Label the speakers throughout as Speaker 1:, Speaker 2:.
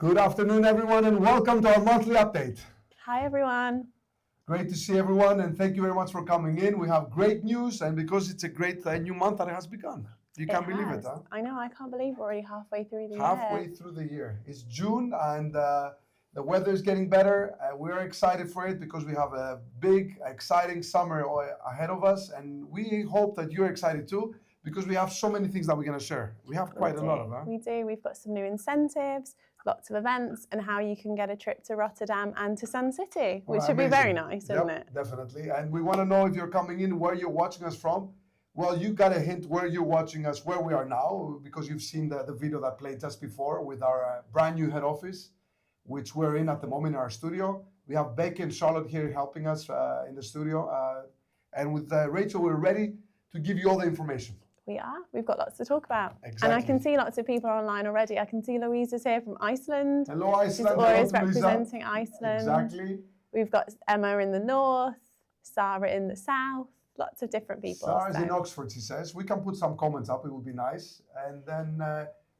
Speaker 1: Good afternoon, everyone, and welcome to our monthly update.
Speaker 2: Hi, everyone.
Speaker 1: Great to see everyone, and thank you very much for coming in. We have great news, and because it's a great new month that has begun. You can't believe it, huh?
Speaker 2: I know, I can't believe we're already halfway through the year.
Speaker 1: Halfway through the year. It's June, and the weather is getting better. We're excited for it because we have a big, exciting summer ahead of us, and we hope that you're excited too, because we have so many things that we're going to share. We have quite a lot of them.
Speaker 2: We do. We've got some new incentives, lots of events, and how you can get a trip to Rotterdam and to Sun City, which should be very nice, isn't it?
Speaker 1: Definitely. And we want to know if you're coming in, where you're watching us from. Well, you got a hint where you're watching us, where we are now, because you've seen the video that played just before with our brand new head office, which we're in at the moment in our studio. We have Becky and Charlotte here helping us in the studio. And with Rachel, we're ready to give you all the information.
Speaker 2: We are. We've got lots to talk about.
Speaker 1: Exactly.
Speaker 2: And I can see lots of people online already. I can see Louisa's here from Iceland.
Speaker 1: Hello, Iceland.
Speaker 2: She's always representing Iceland.
Speaker 1: Exactly.
Speaker 2: We've got Emma in the north, Sarah in the south, lots of different people.
Speaker 1: Sarah's in Oxford, she says. We can put some comments up, it would be nice. And then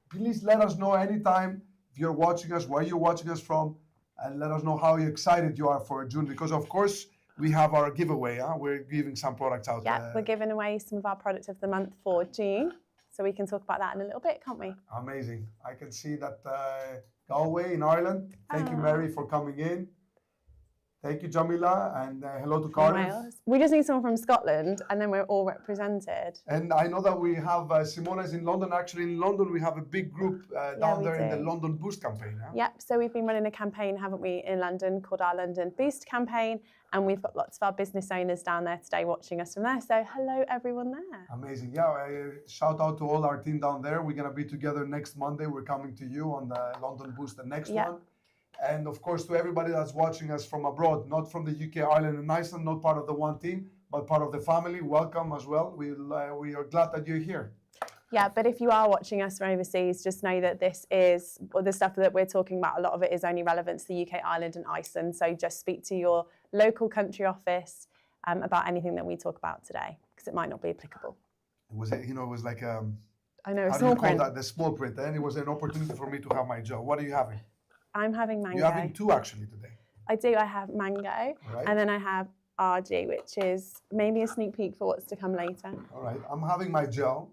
Speaker 1: please let us know anytime if you're watching us, where you're watching us from, and let us know how excited you are for June, because of course, we have our giveaway. We're giving some products out.
Speaker 2: Yeah, we're giving away some of our product of the month for June. So we can talk about that in a little bit, can't we?
Speaker 1: Amazing. I can see that Galway in Ireland. Thank you, Mary, for coming in. Thank you, Jamila, and hello to Cardiff.
Speaker 2: Wales. We just need someone from Scotland, and then we're all represented.
Speaker 1: And I know that we have Simona's in London. Actually, in London, we have a big group down there in the London Boost campaign. Huh?
Speaker 2: Yep, so we've been running a campaign, haven't we, in London called our London Boost campaign, and we've got lots of our business owners down there today watching us from there. So hello, everyone there.
Speaker 1: Amazing. Yeah, shout out to all our team down there. We're going to be together next Monday. We're coming to you on the London Boost, the next one. And of course, to everybody that's watching us from abroad, not from the UK, Ireland, and Iceland, not part of the one team, but part of the family, welcome as well. We are glad that you're here.
Speaker 2: Yeah, but if you are watching us from overseas, just know that this is, or the stuff that we're talking about, a lot of it is only relevant to the UK, Ireland, and Iceland. So just speak to your local country office about anything that we talk about today, because it might not be applicable.
Speaker 1: It was like
Speaker 2: I know,
Speaker 1: how
Speaker 2: small
Speaker 1: do you call that? The small print. And it was an opportunity for me to have my job. What are you having?
Speaker 2: I'm having mango.
Speaker 1: You're having two actually today.
Speaker 2: I do. I have mango, and then I have RG, which is maybe a sneak peek for what's to come later.
Speaker 1: All right. I'm having my gel,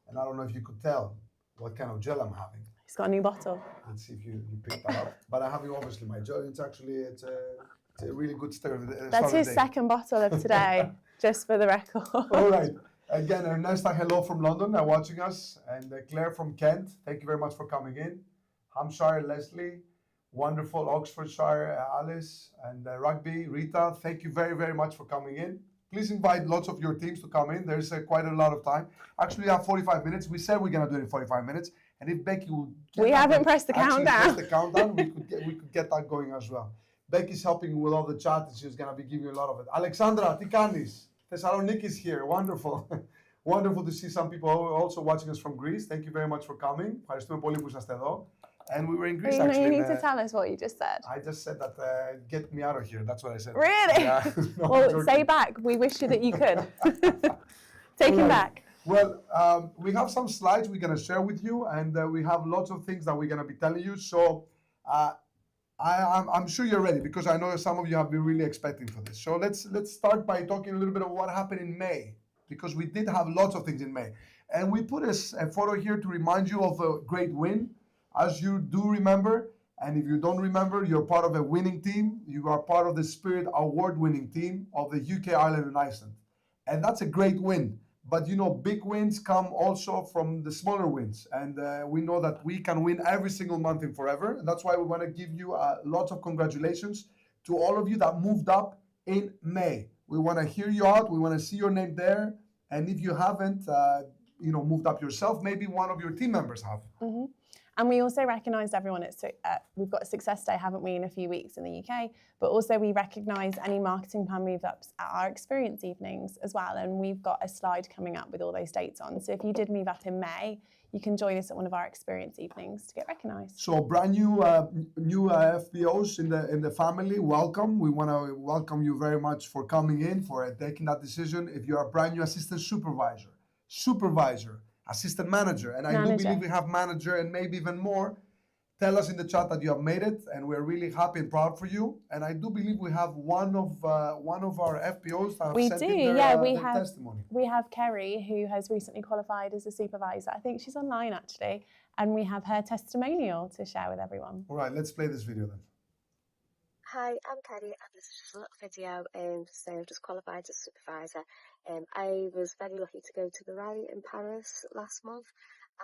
Speaker 1: and I don't know if you could tell what kind of gel I'm having.
Speaker 2: He's got a new bottle.
Speaker 1: Let's see if you picked that up. But I'm having obviously my gel. It's a really good start.
Speaker 2: That's his second bottle of today, just for the record.
Speaker 1: All right. Again, Ernesta, hello from London, watching us, and Claire from Kent. Thank you very much for coming in. Hampshire, Leslie, wonderful Oxfordshire, Alice, and Rugby, Rita. Thank you very, very much for coming in. Please invite lots of your teams to come in. There's quite a lot of time. Actually, we have 45 minutes. We said we're going to do it in 45 minutes. And if Becky will...
Speaker 2: We haven't pressed the countdown.
Speaker 1: We could get that going as well. Becky's helping with all the chat, and she's going to be giving you a lot of it. Alexandra, Tikanis, Thessaloniki's here. Wonderful. Wonderful to see some people also watching us from Greece. Thank you very much for coming. Ευχαριστούμε πολύ που είστε εδώ. And we were in Greece, actually.
Speaker 2: You need to tell us what you just said.
Speaker 1: I just said that, get me out of here. That's what I said.
Speaker 2: Really?
Speaker 1: Yeah. No,
Speaker 2: well, say back. We wish you that you could. Take him back.
Speaker 1: Well, we have some slides we're going to share with you, and we have lots of things that we're going to be telling you. So I'm sure you're ready, because I know some of you have been really expecting for this. So let's start by talking a little bit of what happened in May, because we did have lots of things in May. And we put a photo here to remind you of a great win. As you do remember, and if you don't remember, you're part of a winning team. You are part of the Spirit Award-winning team of the UK, Ireland, and Iceland. And that's a great win. But you know, big wins come also from the smaller wins. And we know that we can win every single month in forever. And that's why we want to give you lots of congratulations to all of you that moved up in May. We want to hear you out. We want to see your name there. And if you haven't, moved up yourself, maybe one of your team members have.
Speaker 2: Mm-hmm. And we also recognised everyone we've got a success day, haven't we, in a few weeks in the UK, but also we recognise any marketing plan move-ups at our experience evenings as well. And we've got a slide coming up with all those dates on. So if you did move up in May, you can join us at one of our experience evenings to get recognised.
Speaker 1: So brand new FBOs in the family, welcome. We want to welcome you very much for coming in, for taking that decision. If you're a brand new assistant supervisor, assistant manager, and I do believe we have manager and maybe even more. Tell us in the chat that you have made it, and we're really happy and proud for you. And I do believe we have one of our FPOs that have
Speaker 2: We
Speaker 1: sent
Speaker 2: do,
Speaker 1: in their,
Speaker 2: yeah.
Speaker 1: their testimony.
Speaker 2: We have Kerry, who has recently qualified as a supervisor. I think she's online actually, and we have her testimonial to share with everyone.
Speaker 1: All right, let's play this video then.
Speaker 3: Hi, I'm Kerry, and this is just a little video to say I've just qualified as a supervisor. I was very lucky to go to the rally in Paris last month,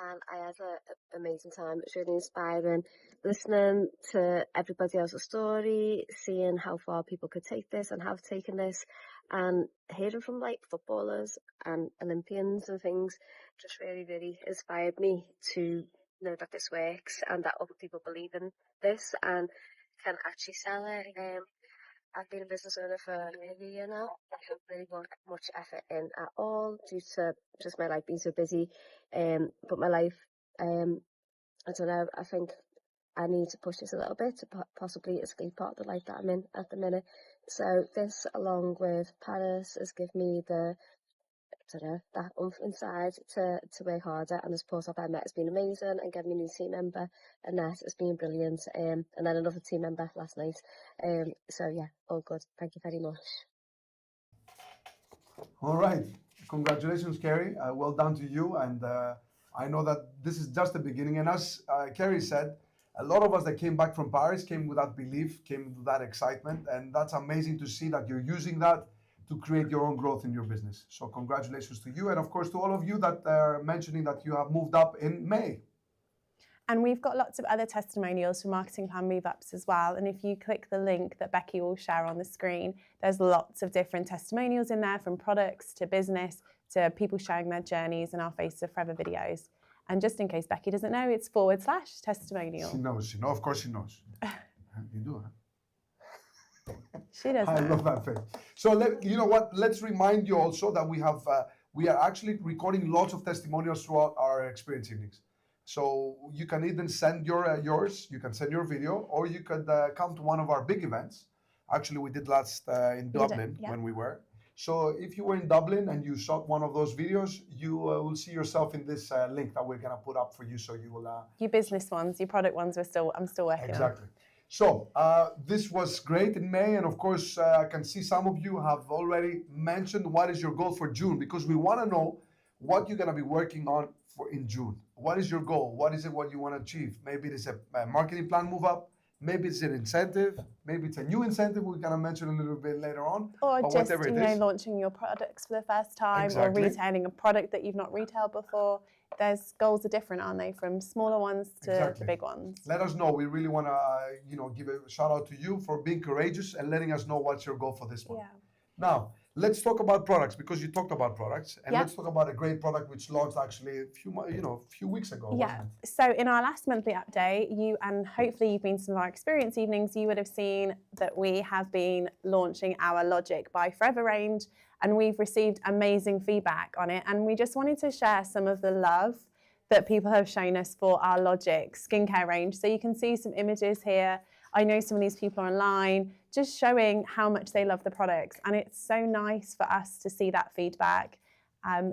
Speaker 3: and I had an amazing time. It was really inspiring listening to everybody else's story, seeing how far people could take this and have taken this, and hearing from like footballers and Olympians and things just really, really inspired me to know that this works and that other people believe in this and can actually sell it. I've been a business owner for a year now. I haven't really put much effort in at all due to just my life being so busy. But my life, I don't know, I think I need to push this a little bit to possibly escape part of the life that I'm in at the minute. So this, along with Paris, has given me the that oomph inside to work harder, and the support I've met has been amazing, and getting me a new team member, Annette, has been brilliant, and then another team member last night. So yeah, all good. Thank you very much.
Speaker 1: All right, congratulations, Kerry. Well done to you, and I know that this is just the beginning. And as Kerry said, a lot of us that came back from Paris came with that belief, came with that excitement, and that's amazing to see that you're using that to create your own growth in your business. So congratulations to you, and of course to all of you that are mentioning that you have moved up in May.
Speaker 2: And we've got lots of other testimonials for marketing plan move ups as well. And if you click the link that Becky will share on the screen, there's lots of different testimonials in there, from products to business to people sharing their journeys in our Face of Forever videos. And just in case Becky doesn't know, it's /testimonial.
Speaker 1: She knows, of course she knows. You do, huh?
Speaker 2: She does.
Speaker 1: I love that face. So you know what? Let's remind you also that we are actually recording lots of testimonials throughout our experience evenings. So you can either send yours, you can send your video, or you could come to one of our big events. Actually, we did last in Dublin when we were. So if you were in Dublin and you shot one of those videos, you will see yourself in this link that we're gonna put up for you. So you will.
Speaker 2: Your business ones, your product ones, I'm still working on.
Speaker 1: Exactly. So this was great in May, and of course I can see some of you have already mentioned what is your goal for June, because we want to know what you're going to be working on for in June. What is your goal? What is it what you want to achieve? Maybe it's a marketing plan move up, maybe it's an incentive, maybe it's a new incentive we're going to mention a little bit later on.
Speaker 2: Or just launching your products for the first time, or retailing a product that you've not retailed before. There's goals are different, aren't they, from smaller ones to the big ones.
Speaker 1: Let us know. We really want to give a shout out to you for being courageous and letting us know what's your goal for this month.
Speaker 2: Yeah.
Speaker 1: Now let's talk about products, because you talked about products, and let's talk about a great product which launched actually a few weeks ago.
Speaker 2: Yeah. So in our last monthly update, and hopefully you've been to some of our experience evenings, you would have seen that we have been launching our Logic by Forever range, and we've received amazing feedback on it. And we just wanted to share some of the love that people have shown us for our Logic skincare range. So you can see some images here. I know some of these people are online, just showing how much they love the products. And it's so nice for us to see that feedback,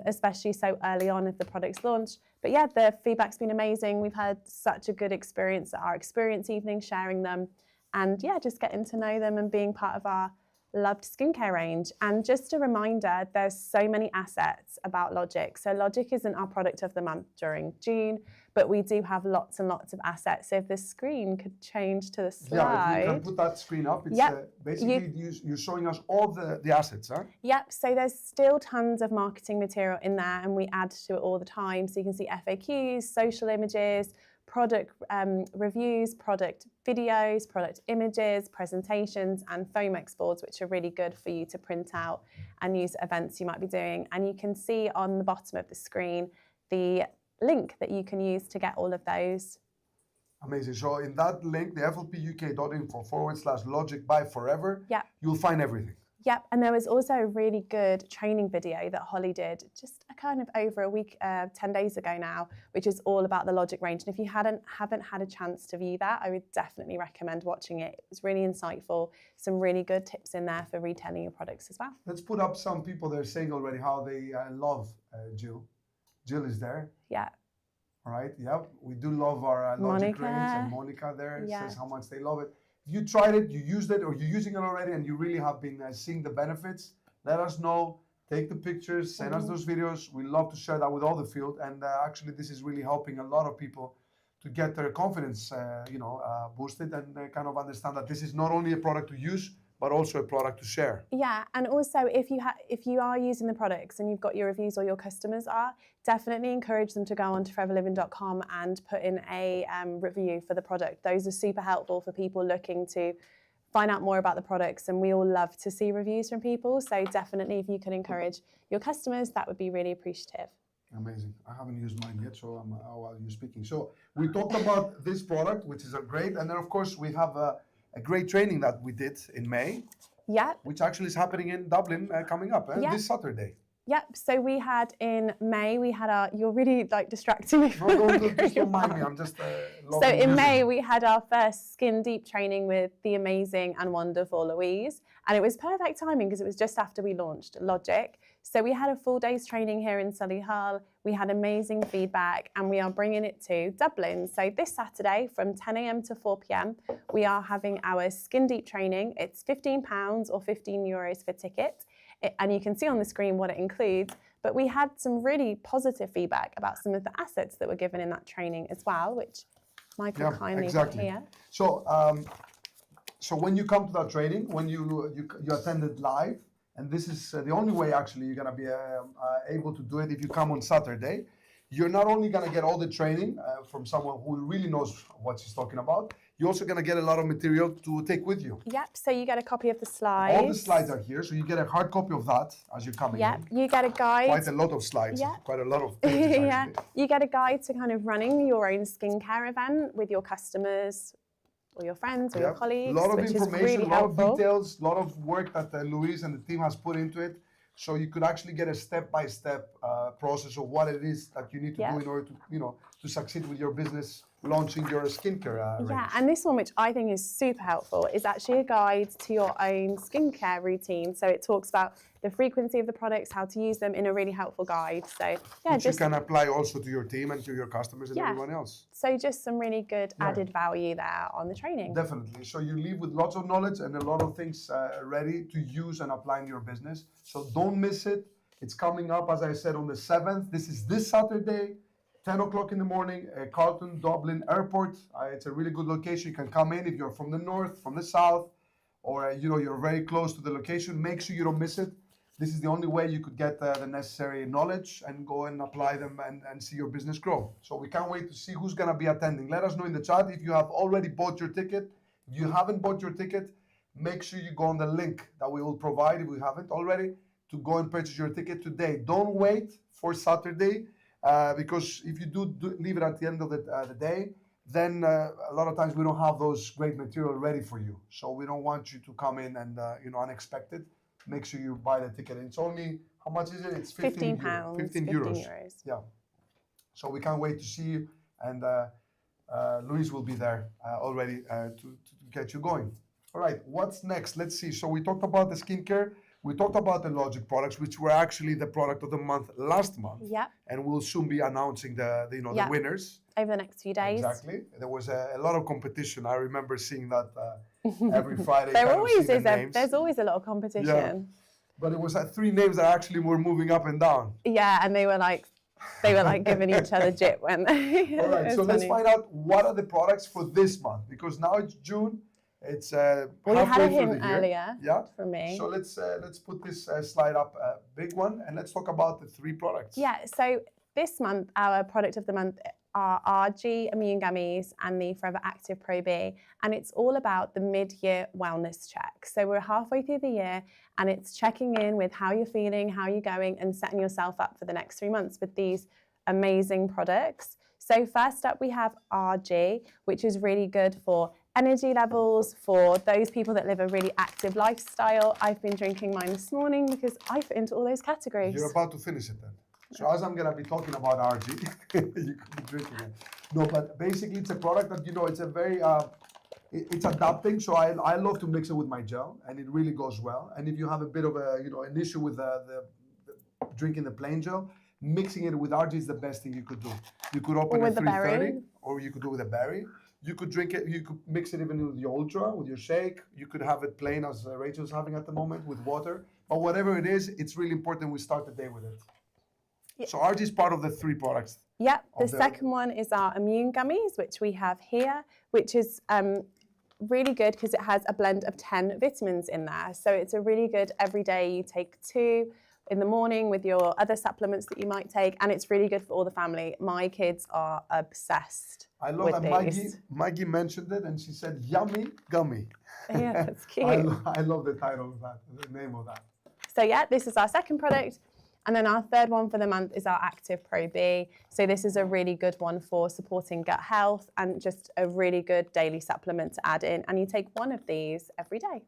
Speaker 2: especially so early on as the product's launched. But yeah, the feedback's been amazing. We've had such a good experience at our experience evening, sharing them, and yeah, just getting to know them and being part of our loved skincare range. And just a reminder, there's so many assets about Logic. So Logic isn't our product of the month during June, but we do have lots and lots of assets. So if the screen could change to the slide.
Speaker 1: Yeah, if you can put that screen up. It's basically you're showing us all the assets, huh?
Speaker 2: Yep, so there's still tons of marketing material in there, and we add to it all the time. So you can see FAQs, social images, product reviews, product videos, product images, presentations, and Fomex boards, which are really good for you to print out and use at events you might be doing. And you can see on the bottom of the screen the link that you can use to get all of those.
Speaker 1: Amazing. So in that link, the flpuk.info/Logic by Forever, you'll find everything.
Speaker 2: Yep, and there was also a really good training video that Holly did just kind of over a week, 10 days ago now, which is all about the Logic range. And if you haven't had a chance to view that, I would definitely recommend watching it. It was really insightful, some really good tips in there for retailing your products as well.
Speaker 1: Let's put up some people that are saying already how they love Jill. Jill is there.
Speaker 2: Yeah.
Speaker 1: All right, yeah, we do love our Logic range, and
Speaker 2: Monica.
Speaker 1: Monica there
Speaker 2: Yeah.
Speaker 1: says how much they love it. If you tried it, you used it, or you're using it already, and you really have been seeing the benefits, let us know. Take the pictures, send us those videos. We love to share that with all the field, and actually, this is really helping a lot of people to get their confidence, boosted, and kind of understand that this is not only a product to use, but also a product to share.
Speaker 2: Yeah, and also if you are using the products and you've got your reviews or your customers are, definitely encourage them to go on to foreverliving.com and put in a review for the product. Those are super helpful for people looking to find out more about the products, and we all love to see reviews from people. So definitely if you can encourage your customers, that would be really appreciative.
Speaker 1: Amazing. I haven't used mine yet, so while you're speaking. So we talked about this product, which is a great, and then of course we have a great training that we did in May, which actually is happening in Dublin coming up this Saturday.
Speaker 2: Yep. So we had in May, you're really like distracting me.
Speaker 1: No, just don't mind me. I'm just.
Speaker 2: So in May, we had our first Skin Deep training with the amazing and wonderful Louise. And it was perfect timing because it was just after we launched Logic. So we had a full day's training here in Solihull. We had amazing feedback, and we are bringing it to Dublin. So this Saturday from 10 a.m. to 4 p.m, we are having our Skin Deep training. It's £15 or €15 for ticket. And you can see on the screen what it includes. But we had some really positive feedback about some of the assets that were given in that training as well, which Michael kindly put here.
Speaker 1: So when you come to that training, when you attended live, and this is the only way actually you're going to be able to do it if you come on Saturday. You're not only going to get all the training from someone who really knows what she's talking about, you're also going to get a lot of material to take with you.
Speaker 2: Yep, so you get a copy of the slides.
Speaker 1: All the slides are here, so you get a hard copy of that as you're coming in.
Speaker 2: You get a guide.
Speaker 1: Quite a lot of slides, quite a lot of pages actually.
Speaker 2: You get a guide to kind of running your own skincare event with your customers, or your friends, or your colleagues.
Speaker 1: A lot of information,
Speaker 2: really
Speaker 1: a lot
Speaker 2: helpful.
Speaker 1: of details, a lot of work that Louise and the team has put into it. So you could actually get a step-by-step process of what it is that you need to do in order to, to succeed with your business, launching your skincare range.
Speaker 2: Yeah, and this one, which I think is super helpful, is actually a guide to your own skincare routine. So it talks about the frequency of the products, how to use them in a really helpful guide. So
Speaker 1: which you can apply also to your team and to your customers and everyone else.
Speaker 2: So just some really good added value there on the training.
Speaker 1: Definitely. So you leave with lots of knowledge and a lot of things ready to use and apply in your business. So don't miss it. It's coming up, as I said, on the 7th. This is this Saturday, 10 o'clock in the morning, Carlton, Dublin Airport. It's a really good location. You can come in if you're from the north, from the south, or you're very close to the location. Make sure you don't miss it. This is the only way you could get the necessary knowledge and go and apply them and see your business grow. So we can't wait to see who's going to be attending. Let us know in the chat if you have already bought your ticket. If you haven't bought your ticket, make sure you go on the link that we will provide if we haven't already to go and purchase your ticket today. Don't wait for Saturday because if you do leave it at the end of the day, then a lot of times we don't have those great material ready for you. So we don't want you to come in and unexpected. Make sure you buy the ticket. It's only, how much is it? It's
Speaker 2: £15.
Speaker 1: €15. Yeah. So we can't wait to see you. And Louise will be there already to get you going. All right, what's next? Let's see. So we talked about the skincare. We talked about the Logic products, which were actually the product of the month last month.
Speaker 2: Yep.
Speaker 1: And we'll soon be announcing the winners.
Speaker 2: Over the next few days.
Speaker 1: Exactly. There was a lot of competition. I remember seeing that every Friday.
Speaker 2: There's always a lot of competition. Yeah.
Speaker 1: But it was 3 names that actually were moving up and down.
Speaker 2: Yeah, and they were like giving each other jip when they.
Speaker 1: All right, so let's find out what are the products for this month, because now it's June. It's
Speaker 2: we had a hint earlier from me.
Speaker 1: So let's put this slide up, a big one, and let's talk about the 3 products.
Speaker 2: Yeah, so this month, our product of the month are RG Immune Gummies and the Forever Active Pro B, and it's all about the mid-year wellness check. So we're halfway through the year, and it's checking in with how you're feeling, how you're going, and setting yourself up for the next 3 months with these amazing products. So first up, we have RG, which is really good for energy levels, for those people that live a really active lifestyle. I've been drinking mine this morning because I fit into all those categories.
Speaker 1: You're about to finish it then. So as I'm going to be talking about RG, you could be drinking it. No, but basically it's a product that, it's a very, it's adapting. So I love to mix it with my gel, and it really goes well. And if you have a bit of an issue with the drinking the plain gel, Mixing it with RG is the best thing you could do. You could open
Speaker 2: with
Speaker 1: at
Speaker 2: the berry.
Speaker 1: 3:30, or you could do with a berry. You could drink it. You could mix it even with the ultra, with your shake. You could have it plain, as Rachel's having at the moment, with water. But whatever it is, it's really important we start the day with it.
Speaker 2: Yeah.
Speaker 1: So RG is part of the 3 products.
Speaker 2: Yep. The
Speaker 1: of the-
Speaker 2: second one is our immune gummies, which we have here, which is really good because it has a blend of 10 vitamins in there. So it's a really good every day. You take 2 in the morning with your other supplements that you might take, and it's really good for all the family. My kids are obsessed
Speaker 1: I love
Speaker 2: with
Speaker 1: that
Speaker 2: these.
Speaker 1: Maggie mentioned it, and she said, "Yummy gummy."
Speaker 2: Yeah, that's cute.
Speaker 1: I love the title of that, the name of that.
Speaker 2: So yeah, this is our second product. And then our third one for the month is our Active Pro B. So this is a really good one for supporting gut health and just a really good daily supplement to add in. And you take one of these every day.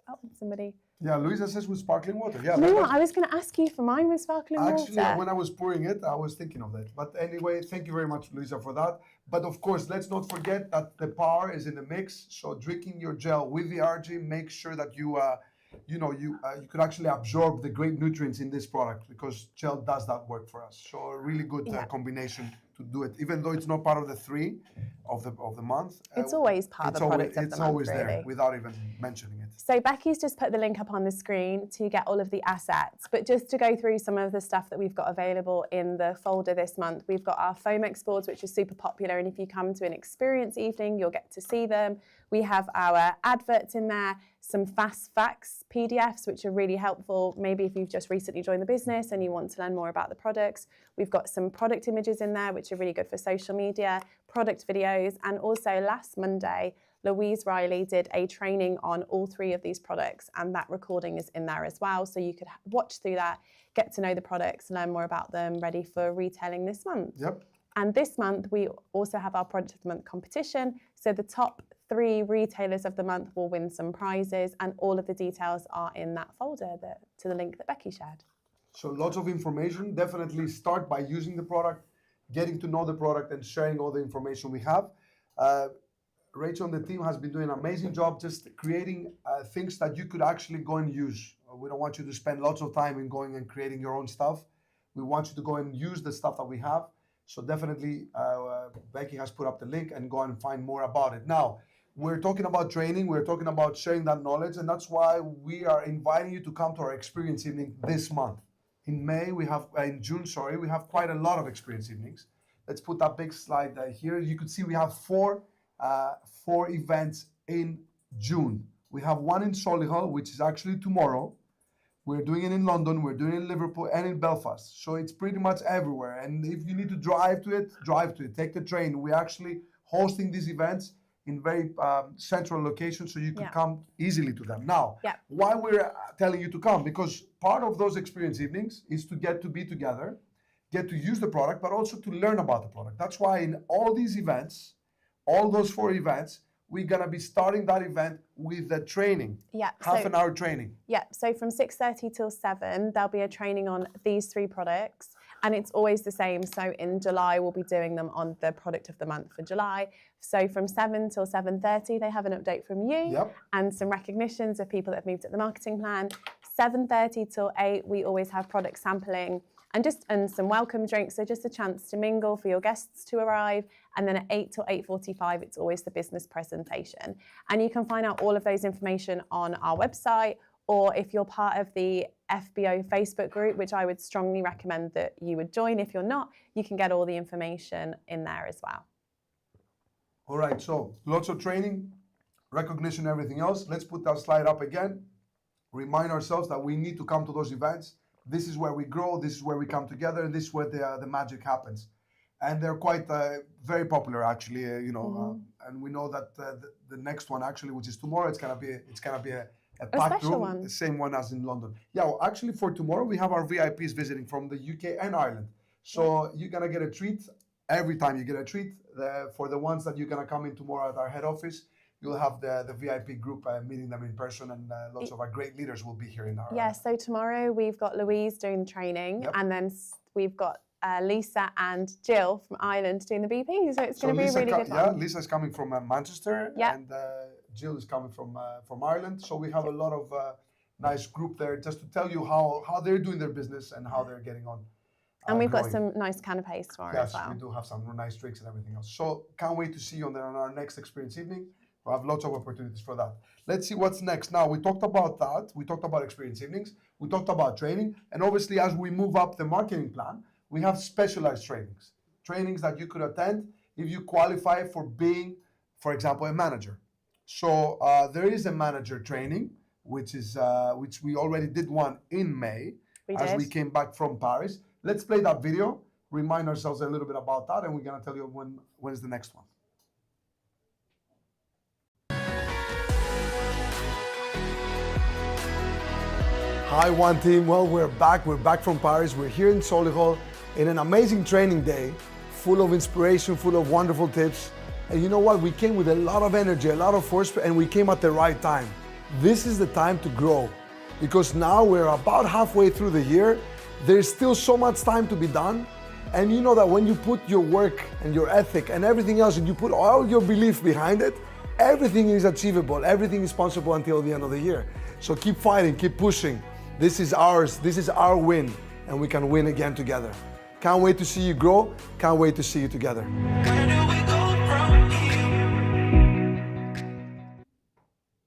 Speaker 2: Oh, somebody.
Speaker 1: Yeah, Luisa says with sparkling water. Yeah,
Speaker 2: No, I was going to ask you for mine with sparkling
Speaker 1: actually,
Speaker 2: water.
Speaker 1: when I was pouring it, I was thinking of that. But anyway, thank you very much, Luisa, for that. But of course, let's not forget that the power is in the mix. So drinking your gel with the RG, make sure that you could actually absorb the great nutrients in this product, because gel does that work for us. So a really good combination to do it, even though it's not part of the 3 of the month.
Speaker 2: It's always part of the product of the month,
Speaker 1: It's always
Speaker 2: really.
Speaker 1: there without even mentioning it.
Speaker 2: So Becky's just put the link up on the screen to get all of the assets. But just to go through some of the stuff that we've got available in the folder this month, we've got our Fomex boards, which are super popular. And if you come to an experience evening, you'll get to see them. We have our adverts in there, some fast facts PDFs, which are really helpful. Maybe if you've just recently joined the business and you want to learn more about the products. We've got some product images in there, which are really good for social media, product videos. And also last Monday, Louise Riley did a training on all 3 of these products, and that recording is in there as well. So you could watch through that, get to know the products, learn more about them, ready for retailing this month.
Speaker 1: Yep.
Speaker 2: And this month, we also have our Product of the Month competition. So the top 3 retailers of the month will win some prizes, and all of the details are in that folder to the link that Becky shared.
Speaker 1: So lots of information. Definitely start by using the product, getting to know the product, and sharing all the information we have. Rachel and the team has been doing an amazing job just creating things that you could actually go and use. We don't want you to spend lots of time in going and creating your own stuff. We want you to go and use the stuff that we have. So definitely, Becky has put up the link, and go and find more about it. Now, we're talking about training, we're talking about sharing that knowledge, and that's why we are inviting you to come to our experience evening this month. In June, we have quite a lot of experience evenings. Let's put that big slide here. You can see we have 4 events in June. We have one in Solihull, which is actually tomorrow. We're doing it in London, we're doing it in Liverpool, and in Belfast. So it's pretty much everywhere. And if you need to drive to it, take the train. We're actually hosting these events in very central locations, so you can come easily to them. Now, why we're telling you to come? Because part of those experience evenings is to get to be together, get to use the product, but also to learn about the product. That's why in all these events, all those 4 events, we're gonna be starting that event with the training.
Speaker 2: Yeah.
Speaker 1: Half an hour training.
Speaker 2: Yeah. So from 6:30 till 7, there'll be a training on these 3 products, and it's always the same. So in July, we'll be doing them on the product of the month for July. So from 7 till 7:30, they have an update from you and some recognitions of people that have moved at the marketing plan. 7:30 till 8, we always have product sampling and some welcome drinks. So just a chance to mingle for your guests to arrive. And then at 8 till 8:45, it's always the business presentation. And you can find out all of those information on our website, or if you're part of the FBO Facebook group, which I would strongly recommend that you would join. If you're not, you can get all the information in there as well.
Speaker 1: All right, so lots of training, recognition, everything else. Let's put that slide up again. Remind ourselves that we need to come to those events. This is where we grow, this is where we come together, and this is where the magic happens. And they're quite very popular, actually. And we know that the next one, actually, which is tomorrow, it's gonna be a packed room,
Speaker 2: one.
Speaker 1: the same one as in London. Yeah, well, actually, for tomorrow we have our VIPs visiting from the UK and Ireland. So you're gonna get a treat every time. You get a treat. For the ones that you're gonna come in tomorrow at our head office, you'll have the VIP group meeting them in person, and lots of our great leaders will be here in our.
Speaker 2: Yeah, so tomorrow we've got Louise doing the training, and then we've got Lisa and Jill from Ireland doing the BP. So it's going to be a really good one.
Speaker 1: Yeah, Lisa's coming from Manchester, and Jill is coming from Ireland. So we have a lot of nice group there, just to tell you how they're doing their business and how they're getting on.
Speaker 2: And we've got
Speaker 1: growing.
Speaker 2: some nice canapes tomorrow
Speaker 1: Yes,
Speaker 2: as well.
Speaker 1: we do have some nice drinks and everything else. So can't wait to see you on our next experience evening. We'll have lots of opportunities for that. Let's see what's next. Now, we talked about that. We talked about experience evenings. We talked about training. And obviously, as we move up the marketing plan, we have specialized trainings. Trainings that you could attend if you qualify for being, for example, a manager. So there is a manager training, which we already did one in May we came back from Paris. Let's play that video, remind ourselves a little bit about that, and we're gonna tell you when is the next one. Hi, One Team. Well, we're back. We're back from Paris. We're here in Solihull in an amazing training day, full of inspiration, full of wonderful tips. And you know what? We came with a lot of energy, a lot of force, and we came at the right time. This is the time to grow, because now we're about halfway through the year. There's still so much time to be done. And you know that when you put your work and your ethic and everything else, and you put all your belief behind it, everything is achievable, everything is possible until the end of the year. So keep fighting, keep pushing. This is ours, this is our win, and we can win again together. Can't wait to see you grow, can't wait to see you together.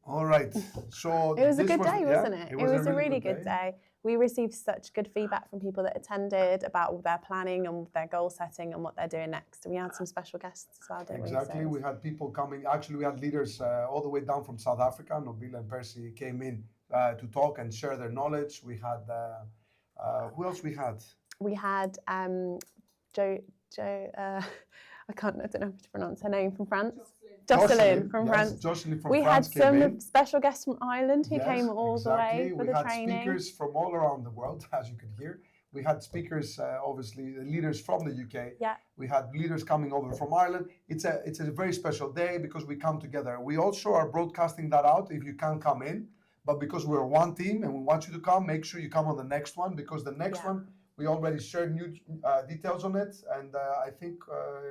Speaker 1: All right, so
Speaker 2: it was a good day, wasn't it?
Speaker 1: It
Speaker 2: was a really good day. We received such good feedback from people that attended about their planning and their goal setting and what they're doing next. And we had some special guests as well, didn't we?
Speaker 1: Exactly, we had people coming. Actually, we had leaders all the way down from South Africa. Nobile and Percy came in to talk and share their knowledge. We had, who else we had?
Speaker 2: We had Joe, I don't know how to pronounce her name, from France. Jocelyn from France.
Speaker 1: Jocelyn from
Speaker 2: we
Speaker 1: France
Speaker 2: had some special guests from Ireland who came all the way for the training.
Speaker 1: We had speakers from all around the world, as you could hear. We had speakers, obviously, leaders from the UK.
Speaker 2: Yeah.
Speaker 1: We had leaders coming over from Ireland. It's a very special day because we come together. We also are broadcasting that out if you can't come in. But because we're one team and we want you to come, make sure you come on the next one, because the next one, we already shared new details on it, and I think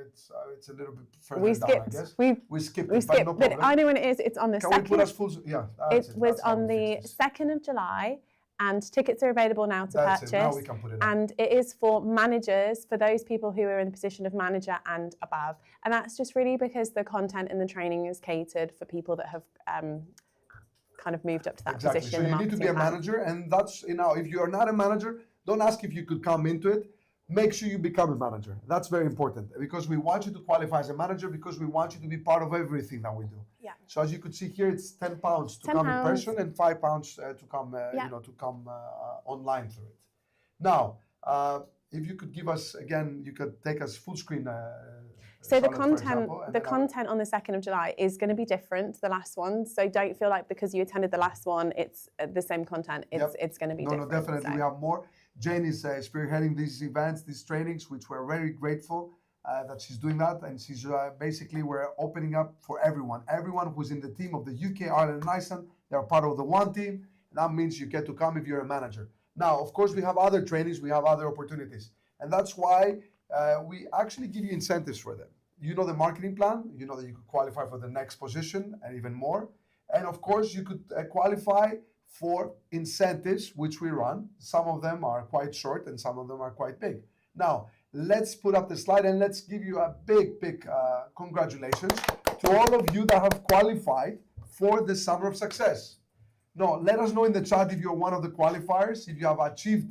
Speaker 1: it's a little bit further down, I guess. We skipped it, but no problem.
Speaker 2: I know when it is. It's on the 2nd.
Speaker 1: Can we put us full? Yeah,
Speaker 2: it was on the 2nd of July, and tickets are available now to purchase.
Speaker 1: Now we can put it
Speaker 2: and it is for managers, for those people who are in the position of manager and above. And that's just really because the content and the training is catered for people that have kind of moved up to that position.
Speaker 1: So you need to be a manager, and that's, if you are not a manager, don't ask if you could come into it. Make sure you become a manager. That's very important, because we want you to qualify as a manager, because we want you to be part of everything that we do.
Speaker 2: Yeah.
Speaker 1: So as you could see here, it's £10 to come in person and £5 to come, online through it. Now, if you could give us again, you could take us full screen.
Speaker 2: So the content on the 2nd of July is going to be different to the last one. So don't feel like because you attended the last one, it's the same content. It's going to be different.
Speaker 1: No, definitely. We have more. Jane is spearheading these events, these trainings, which we're very grateful that she's doing that. And she's basically, we're opening up for everyone. Everyone who's in the team of the UK, Ireland, and Iceland, they're part of the one team. That means you get to come if you're a manager. Now, of course, we have other trainings, we have other opportunities. And that's why we actually give you incentives for them. You know the marketing plan, you know that you could qualify for the next position and even more. And of course, you could qualify for incentives, which we run. Some of them are quite short and some of them are quite big. Now, let's put up the slide and let's give you a big congratulations to all of you that have qualified for the Summer of Success. Now, let us know in the chat if you're one of the qualifiers, if you have achieved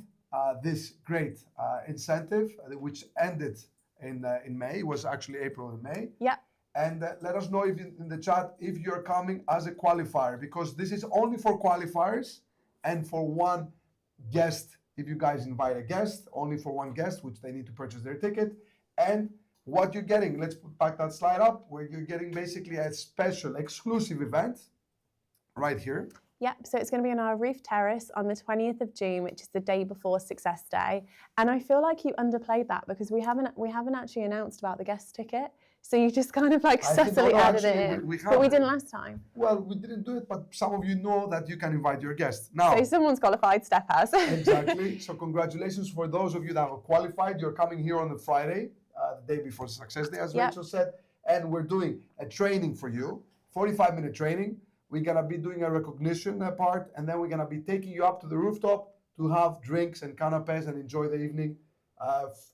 Speaker 1: this great incentive, which ended in May. It was actually April and May.
Speaker 2: Yeah.
Speaker 1: And let us know if in the chat if you're coming as a qualifier, because this is only for qualifiers and for one guest. If you guys invite a guest, only for one guest, which they need to purchase their ticket. And what you're getting, let's put back that slide up, where you're getting basically a special exclusive event right here.
Speaker 2: Yep, so it's going to be on our roof terrace on the 20th of June, which is the day before Success Day. And I feel like you underplayed that because we haven't actually announced about the guest ticket. So you just kind of like subtly added it in. But we didn't last time.
Speaker 1: Well, we didn't do it, but some of you know that you can invite your guests. Now,
Speaker 2: so someone's qualified, Steph has.
Speaker 1: Exactly. So congratulations for those of you that have qualified. You're coming here on the Friday, the day before Success Day, as Rachel said. And we're doing a training for you, 45-minute training. We're going to be doing a recognition part, and then we're going to be taking you up to the rooftop to have drinks and canapes and enjoy the evening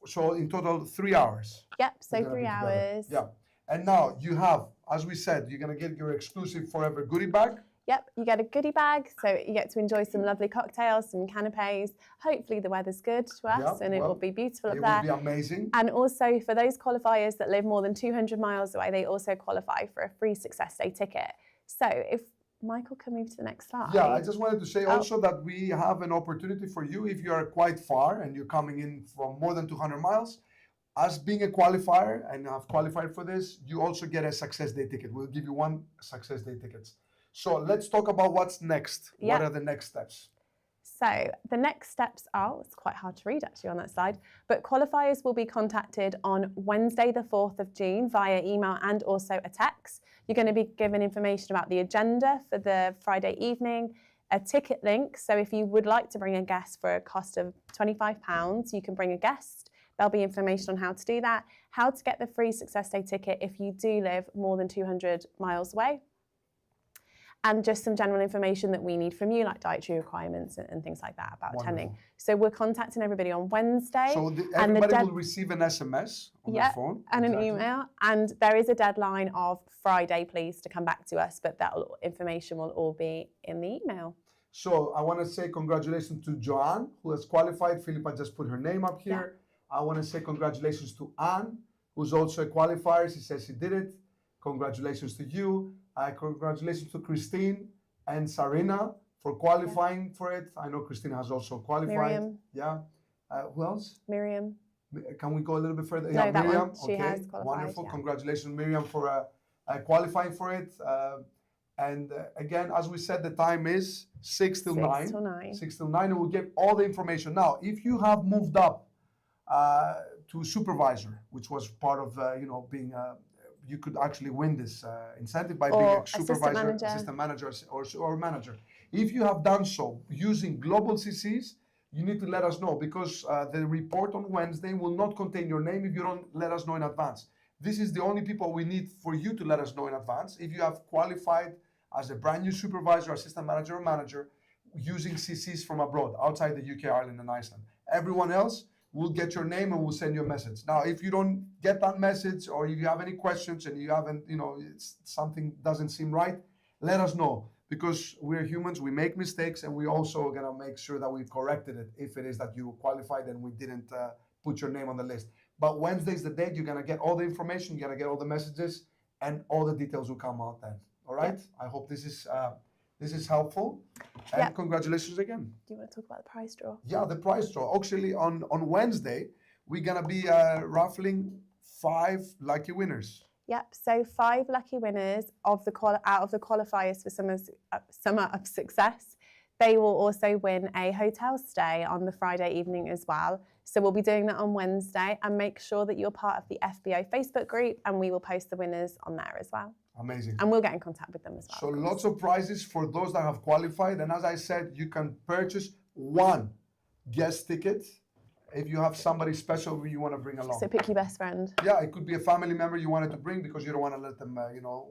Speaker 1: So in total, 3 hours.
Speaker 2: Yep, so
Speaker 1: we're gonna
Speaker 2: 3
Speaker 1: be together.
Speaker 2: hours.
Speaker 1: Yeah. And now you have, as we said, you're gonna get your exclusive Forever goodie bag.
Speaker 2: Yep, you get a goodie bag, so you get to enjoy some lovely cocktails, some canapes. Hopefully the weather's good to us
Speaker 1: Yeah,
Speaker 2: and it
Speaker 1: well,
Speaker 2: will be beautiful up
Speaker 1: It
Speaker 2: there.
Speaker 1: will be amazing.
Speaker 2: And also for those qualifiers that live more than 200 miles away, they also qualify for a free Success Day ticket. So if Michael can move to the next slide.
Speaker 1: Yeah, I just wanted to say also that we have an opportunity for you if you are quite far and you're coming in from more than 200 miles. As being a qualifier and have qualified for this, you also get a Success Day ticket. We'll give you 1 Success Day tickets. So let's talk about what's next.
Speaker 2: Yeah.
Speaker 1: What are the next steps?
Speaker 2: So the next steps are, it's quite hard to read actually on that slide, but qualifiers will be contacted on Wednesday the 4th of June via email and also a text. You're going to be given information about the agenda for the Friday evening, a ticket link. So if you would like to bring a guest for a cost of £25, you can bring a guest. There'll be information on how to do that, how to get the free Success Day ticket if you do live more than 200 miles away, and just some general information that we need from you, like dietary requirements and things like that about attending.
Speaker 1: Wonderful.
Speaker 2: So we're contacting everybody on Wednesday.
Speaker 1: So
Speaker 2: and
Speaker 1: everybody will receive an SMS on their phone.
Speaker 2: and
Speaker 1: Exactly.
Speaker 2: an email. And there is a deadline of Friday, please, to come back to us, but that information will all be in the email.
Speaker 1: So I want to say congratulations to Joanne, who has qualified. Philippa just put her name up here. I want to say congratulations to Anne, who's also a qualifier. She says she did it. Congratulations to you. Congratulations to Christine and Sarina for qualifying for it. I know Christine has also qualified.
Speaker 2: Miriam.
Speaker 1: Yeah. Who else?
Speaker 2: Miriam.
Speaker 1: Can we go a little bit further?
Speaker 2: No,
Speaker 1: Yeah,
Speaker 2: that
Speaker 1: Miriam.
Speaker 2: one. She has qualified,
Speaker 1: Wonderful.
Speaker 2: yeah.
Speaker 1: Congratulations, Miriam, for qualifying for it. And again, as we said, the time is 6 till 9.
Speaker 2: 6 till 9.
Speaker 1: 6 till 9, and we'll give all the information. Now, if you have moved up to supervisor, which was part of, being, you could actually win this incentive by being
Speaker 2: Or
Speaker 1: a supervisor, assistant manager, or manager. If you have done so using Global CCs, you need to let us know, because the report on Wednesday will not contain your name if you don't let us know in advance. This is the only people we need for you to let us know in advance. If you have qualified as a brand new supervisor, assistant manager, or manager using CCs from abroad, outside the UK, Ireland, and Iceland. Everyone else will get your name and we'll send you a message. Now, if you don't get that message, or if you have any questions and you haven't, something doesn't seem right, let us know, because we're humans, we make mistakes, and we also are gonna make sure that we've corrected it if it is that you qualified and we didn't put your name on the list. But Wednesday's the date. You're gonna get all the information, you're gonna get all the messages, and all the details will come out then. All right? I hope this is helpful. And congratulations again.
Speaker 2: Do you want to talk about the prize draw?
Speaker 1: Yeah, the prize draw. Actually, on Wednesday, we're gonna be raffling 5 lucky winners.
Speaker 2: Yep, so 5 lucky winners of out of the qualifiers for Summer of Success. They will also win a hotel stay on the Friday evening as well. So we'll be doing that on Wednesday, and make sure that you're part of the FBO Facebook group, and we will post the winners on there as well.
Speaker 1: Amazing.
Speaker 2: And we'll get in contact with them as well.
Speaker 1: So lots of prizes for those that have qualified. And as I said, you can purchase 1 guest ticket if you have somebody special you want to bring along.
Speaker 2: So pick your best friend.
Speaker 1: Yeah, it could be a family member you wanted to bring because you don't want to let them,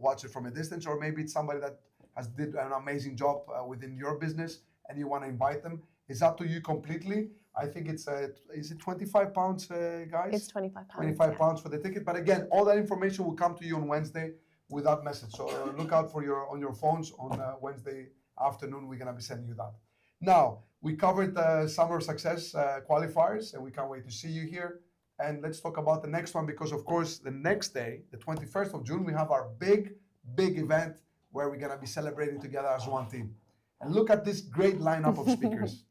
Speaker 1: watch it from a distance, or maybe it's somebody that has did an amazing job within your business and you want to invite them. It's up to you completely. I think it's is it £25, guys?
Speaker 2: It's £25.
Speaker 1: £25 for the ticket. But again, all that information will come to you on Wednesday with that message. So look out for on your phones on Wednesday afternoon. We're gonna be sending you that. Now we covered the Summer Success qualifiers, and we can't wait to see you here. And let's talk about the next one, because of course the next day, the 21st of June, we have our big event where we're gonna be celebrating together as one team. And look at this great lineup of speakers.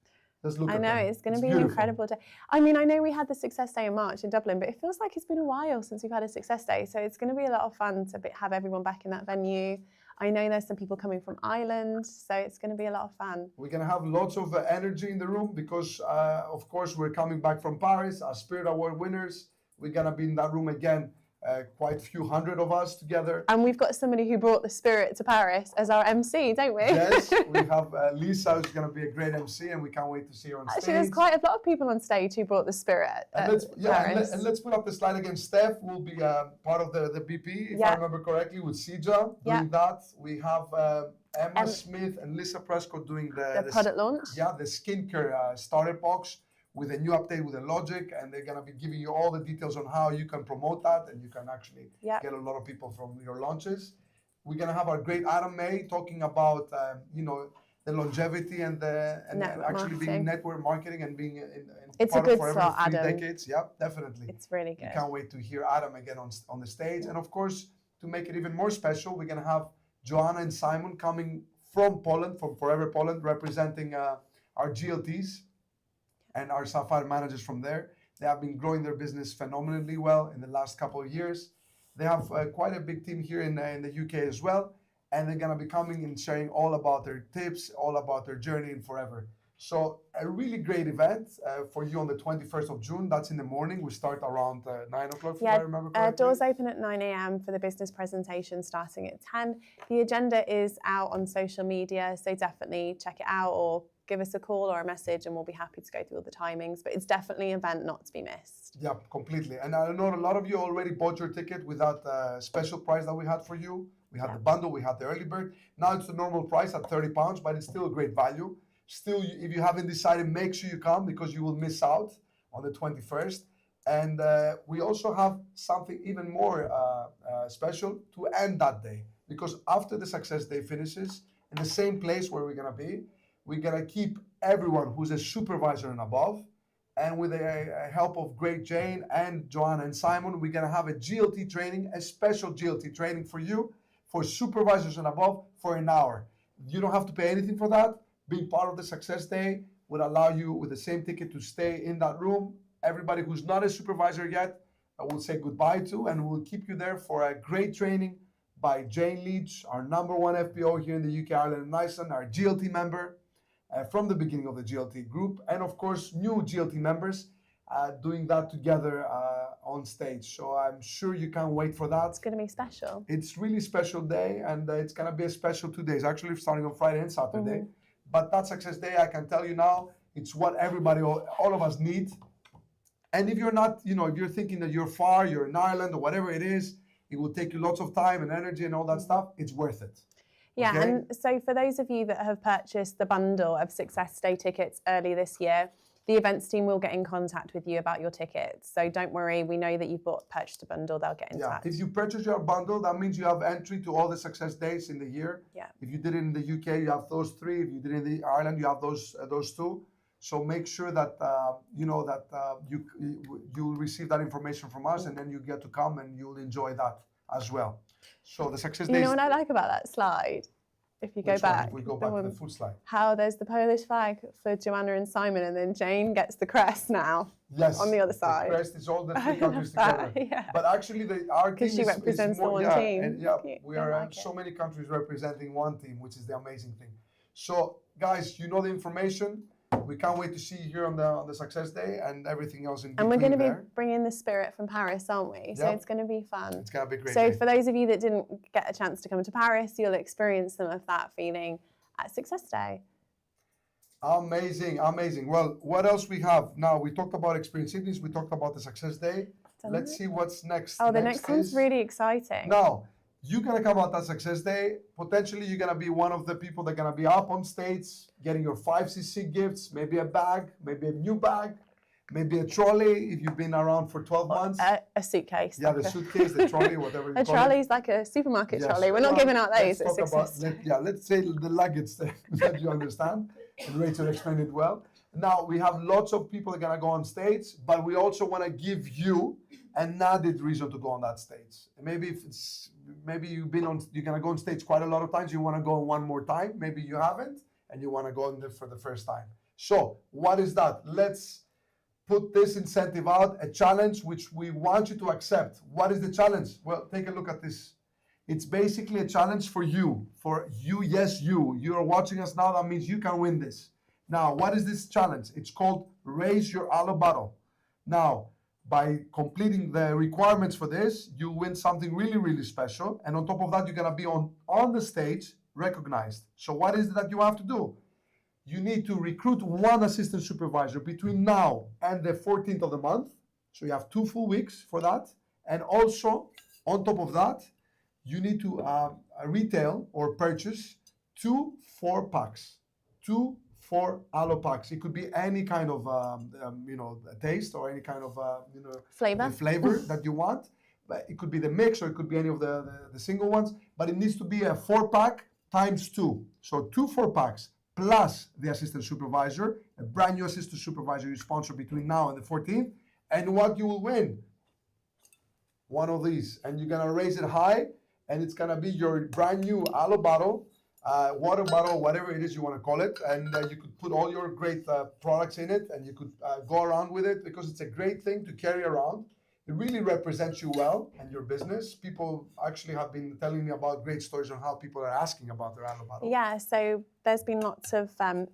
Speaker 1: Just look at them.
Speaker 2: It's going to be
Speaker 1: beautiful.
Speaker 2: an incredible day. I mean, I know we had the Success Day in March in Dublin, but it feels like it's been a while since we've had a Success Day. So it's going to be a lot of fun to have everyone back in that venue. I know there's some people coming from Ireland, so it's going to be a lot of fun.
Speaker 1: We're going to have lots of energy in the room because, of course, we're coming back from Paris as Spirit Award winners. We're going to be in that room again, quite a few hundred of us together.
Speaker 2: And we've got somebody who brought the spirit to Paris as our MC, don't we?
Speaker 1: Yes, we have Lisa, who's going to be a great MC, and we can't wait to see her on stage.
Speaker 2: Actually, there's quite a lot of people on stage who brought the spirit
Speaker 1: And
Speaker 2: Paris.
Speaker 1: let's put up the slide again. Steph will be part of the BP, if I remember correctly, with Sija doing that. We have Emma Smith and Lisa Prescott doing the
Speaker 2: product launch.
Speaker 1: Yeah, the skincare starter box with a new update with a logic, and they're gonna be giving you all the details on how you can promote that, and you can actually
Speaker 2: Yep.
Speaker 1: get a lot of people from your launches. We're gonna have our great Adam May talking about the longevity and
Speaker 2: Network
Speaker 1: actually being
Speaker 2: marketing.
Speaker 1: network marketing and being in
Speaker 2: It's a
Speaker 1: part
Speaker 2: good
Speaker 1: of for every
Speaker 2: slot,
Speaker 1: 3
Speaker 2: Adam.
Speaker 1: decades. Yeah, definitely.
Speaker 2: It's really
Speaker 1: We
Speaker 2: good.
Speaker 1: can't wait to hear Adam again on the stage. And of course, to make it even more special, we're gonna have Joanna and Simon coming from Poland, from Forever Poland, representing our GLTs and our Sapphire managers from there. They have been growing their business phenomenally well in the last couple of years. They have quite a big team here in the UK as well, and they're gonna be coming and sharing all about their tips, all about their journey in Forever. So a really great event for you on the 21st of June. That's in the morning. We start around 9 o'clock, if I remember correctly.
Speaker 2: Doors open at 9 a.m. for the business presentation starting at 10. The agenda is out on social media, so definitely check it out or give us a call or a message and we'll be happy to go through all the timings. But it's definitely an event not to be missed.
Speaker 1: Yeah, completely. And I know a lot of you already bought your ticket with that special price that we had for you. We had the bundle, we had the early bird. Now it's the normal price at £30, but it's still a great value. Still, if you haven't decided, make sure you come because you will miss out on the 21st. And we also have something even more special to end that day. Because after the Success Day finishes, in the same place where we're gonna be, we're gonna keep everyone who's a supervisor and above. And with the help of Great Jane and Joanna and Simon, we're gonna have a GLT training, a special GLT training for you, for supervisors and above, for an hour. You don't have to pay anything for that. Being part of the Success Day would allow you with the same ticket to stay in that room. Everybody who's not a supervisor yet, I will say goodbye to, and we'll keep you there for a great training by Jane Leach, our #1 FPO here in the UK, Ireland and Iceland, our GLT member from the beginning of the GLT group, and of course, new GLT members doing that together on stage. So I'm sure you can't wait for that.
Speaker 2: It's going to be special.
Speaker 1: It's really special day, and it's going to be a special 2 days, actually starting on Friday and Saturday. But that Success Day, I can tell you now, it's what everybody, all of us need. And if you're not, if you're thinking that you're far, you're in Ireland or whatever it is, it will take you lots of time and energy and all that stuff, it's worth it.
Speaker 2: Yeah,
Speaker 1: Okay?
Speaker 2: and so for those of you that have purchased the bundle of Success Day tickets early this year, the events team will get in contact with you about your tickets. So don't worry, we know that you've purchased a bundle, they'll get in touch.
Speaker 1: If you purchase your bundle, that means you have entry to all the Success Days in the year.
Speaker 2: Yeah.
Speaker 1: If you did it in the UK, you have those 3. If you did it in Ireland, you have those 2. So make sure that you'll receive that information from us, and then you get to come and you'll enjoy that as well. So the Success Days.
Speaker 2: You know what I like about that slide? If you go back,
Speaker 1: if we go back to the full slide.
Speaker 2: How there's the Polish flag for Joanna and Simon, and then Jane gets the crest now.
Speaker 1: Yes.
Speaker 2: On the other side.
Speaker 1: The crest is all the
Speaker 2: I
Speaker 1: 3 countries
Speaker 2: love
Speaker 1: together.
Speaker 2: that, yeah.
Speaker 1: But actually, our team
Speaker 2: she represents
Speaker 1: is more,
Speaker 2: the one team.
Speaker 1: And we
Speaker 2: I
Speaker 1: are
Speaker 2: like
Speaker 1: so
Speaker 2: it.
Speaker 1: many countries representing one team, which is the amazing thing. So, guys, you know the information. We can't wait to see you here on the Success Day and everything else in between.
Speaker 2: And we're going to
Speaker 1: there.
Speaker 2: be bringing the spirit from Paris, aren't we? So
Speaker 1: Yep.
Speaker 2: it's going to be fun.
Speaker 1: It's gonna be a great.
Speaker 2: So
Speaker 1: day.
Speaker 2: for those of you that didn't get a chance to come to Paris, you'll experience some of that feeling at Success Day.
Speaker 1: Amazing, amazing. Well, what else we have now? We talked about Experience Cities. We talked about the Success Day. Let's see what's next.
Speaker 2: Oh, the next one's
Speaker 1: is-
Speaker 2: really exciting.
Speaker 1: Now, you're gonna come out that Success Day. Potentially, you're gonna be one of the people that are gonna be up on stage, getting your 5cc gifts, maybe a bag, maybe a new bag, maybe a trolley if you've been around for 12 months.
Speaker 2: A suitcase.
Speaker 1: Yeah, the suitcase, the trolley, whatever you
Speaker 2: A
Speaker 1: call
Speaker 2: trolley
Speaker 1: it.
Speaker 2: is like a supermarket
Speaker 1: Yes.
Speaker 2: trolley. We're not
Speaker 1: Well,
Speaker 2: giving out those
Speaker 1: let's
Speaker 2: at
Speaker 1: talk about-
Speaker 2: Success Day.
Speaker 1: let's say the luggage that you understand. And Rachel explained it well. Now, we have lots of people that are gonna go on stage, but we also wanna give you an added reason to go on that stage. Maybe you're gonna go on stage quite a lot of times, you wanna go one more time, maybe you haven't, and you wanna go on there for the first time. So, what is that? Let's put this incentive out, a challenge which we want you to accept. What is the challenge? Well, take a look at this. It's basically a challenge for you, yes, you. You're watching us now, that means you can win this. Now, what is this challenge? It's called Raise Your Aloe Bottle. Now, by completing the requirements for this, you win something really, really special. And on top of that, you're gonna be on the stage, recognized. So what is it that you have to do? You need to recruit one assistant supervisor between now and the 14th of the month. So you have 2 full weeks for that. And also, on top of that, you need to retail or purchase 2 4-packs. 2 4 aloe packs. It could be any kind of taste or any kind of
Speaker 2: Flavor.
Speaker 1: that you want. But it could be the mix or it could be any of the single ones. But it needs to be a 4-pack times 2. So 2 4-packs plus the assistant supervisor, a brand new assistant supervisor you sponsor between now and the 14th. And what you will win? One of these. And you're gonna raise it high, and it's gonna be your brand new aloe bottle, water bottle, whatever it is you want to call it, and you could put all your great products in it, and you could go around with it because it's a great thing to carry around. It really represents you well and your business. People actually have been telling me about great stories on how people are asking about their aloe bottle.
Speaker 2: Yeah, so there's been lots of